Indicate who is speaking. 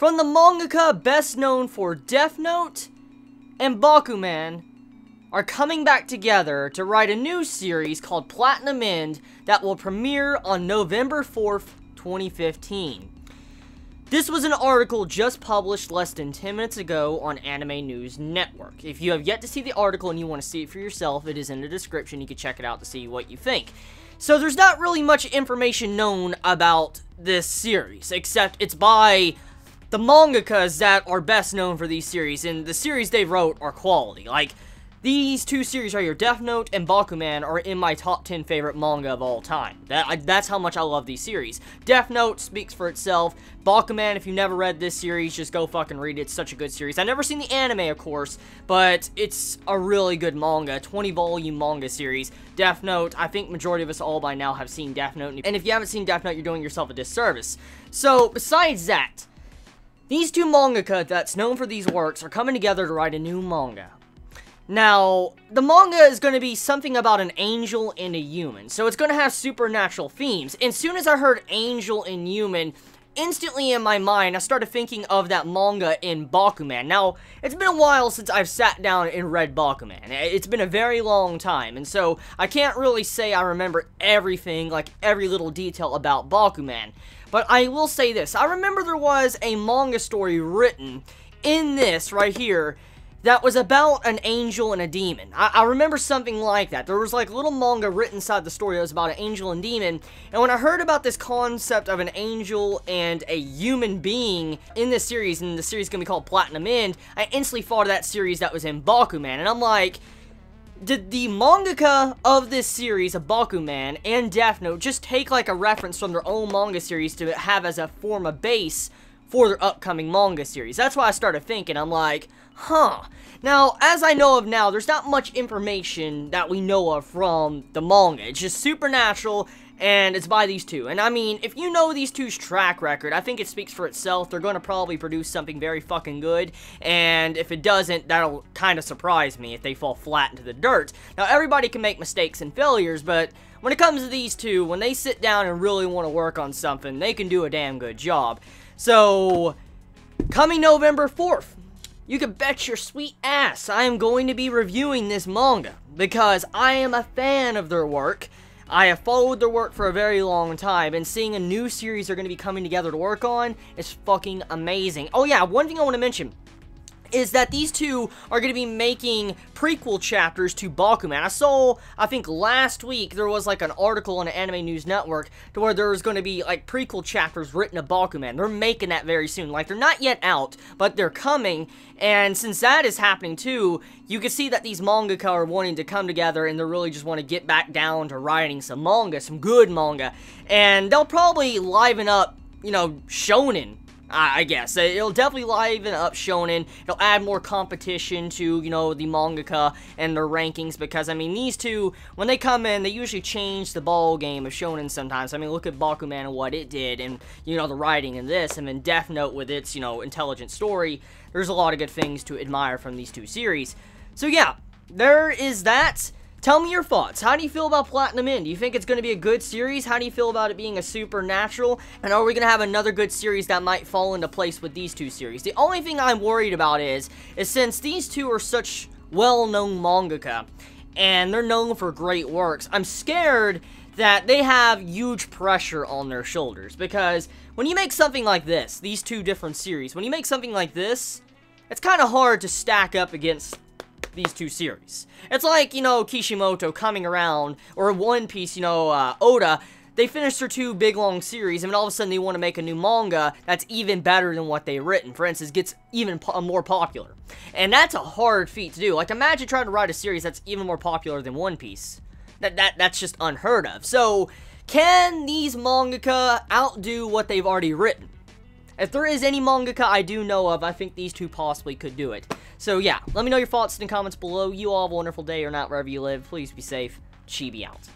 Speaker 1: from the mangaka best known for Death Note and Bakuman, are coming back together to write a new series called Platinum End that will premiere on November 4th, 2015. This was an article just published less than 10 minutes ago on Anime News Network. If you have yet to see the article and you want to see it for yourself, it is in the description. You can check it out to see what you think. So there's not really much information known about this series, except it's by the mangakas that are best known for these series, and the series they wrote are quality. Like, these two series right here, Death Note and Bakuman, are in my top 10 favorite manga of all time. That's how much I love these series. Death Note speaks for itself. Bakuman, if you've never read this series, just go fucking read it. It's such a good series. I've never seen the anime, of course, but it's a really good manga. 20-volume manga series. Death Note, I think majority of us all by now have seen Death Note, and if you haven't seen Death Note, you're doing yourself a disservice. So, besides that, these two mangaka that's known for these works are coming together to write a new manga. Now, the manga is going to be something about an angel and a human, so it's going to have supernatural themes. And as soon as I heard angel and human, instantly in my mind, I started thinking of that manga in Bakuman. Now, it's been a while since I've sat down and read Bakuman. It's been a very long time, and so I can't really say I remember everything, like every little detail about Bakuman. But I will say this, I remember there was a manga story written in this right here that was about an angel and a demon. I remember something like that. There was like little manga written inside the story that was about an angel and demon, and when I heard about this concept of an angel and a human being in this series, and the series is going to be called Platinum End, I instantly thought of that series that was in Bakuman, and I'm like, did the mangaka of this series, of Bakuman and Death Note, just take like a reference from their own manga series to have as a form of base for their upcoming manga series? That's why I started thinking. I'm like, huh. Now, as I know of now, there's not much information that we know of from the manga. It's just supernatural, and it's by these two. And I mean, if you know these two's track record, I think it speaks for itself. They're going to probably produce something very fucking good, and if it doesn't, that'll kind of surprise me if they fall flat into the dirt. Now, everybody can make mistakes and failures, but when it comes to these two, when they sit down and really want to work on something, they can do a damn good job. So, coming November 4th, you can bet your sweet ass I am going to be reviewing this manga, because I am a fan of their work. I have followed their work for a very long time, and seeing a new series they're going to be coming together to work on is fucking amazing. Oh yeah, one thing I want to mention is that these two are going to be making prequel chapters to Bakuman. I saw, I think last week, there was like an article on the Anime News Network to where there was going to be like prequel chapters written to Bakuman. They're making that very soon. Like, they're not yet out, but they're coming, and since that is happening too, you can see that these mangaka are wanting to come together, and they really just want to get back down to writing some manga, some good manga, and they'll probably liven up, you know, shonen, I guess. It'll definitely liven up shonen. It'll add more competition to, you know, the mangaka and their rankings, because, I mean, these two, when they come in, they usually change the ball game of shonen sometimes. I mean, look at Bakuman and what it did, and, you know, the writing in this, and then Death Note with its, you know, intelligent story. There's a lot of good things to admire from these two series. So, yeah, there is that. Tell me your thoughts. How do you feel about Platinum End? Do you think it's going to be a good series? How do you feel about it being a supernatural? And are we going to have another good series that might fall into place with these two series? The only thing I'm worried about is since these two are such well-known mangaka, and they're known for great works, I'm scared that they have huge pressure on their shoulders. Because when you make something like this, these two different series, when you make something like this, it's kind of hard to stack up against these two series. It's like, you know, Kishimoto coming around, or One Piece, you know, Oda, they finished their two big long series, and all of a sudden they want to make a new manga that's even better than what they've written. For instance, gets even more popular. And that's a hard feat to do. Like, imagine trying to write a series that's even more popular than One Piece. That's just unheard of. So, can these mangaka outdo what they've already written? If there is any mangaka I do know of, I think these two possibly could do it. So yeah, let me know your thoughts in the comments below. You all have a wonderful day or not, wherever you live. Please be safe. Chibi out.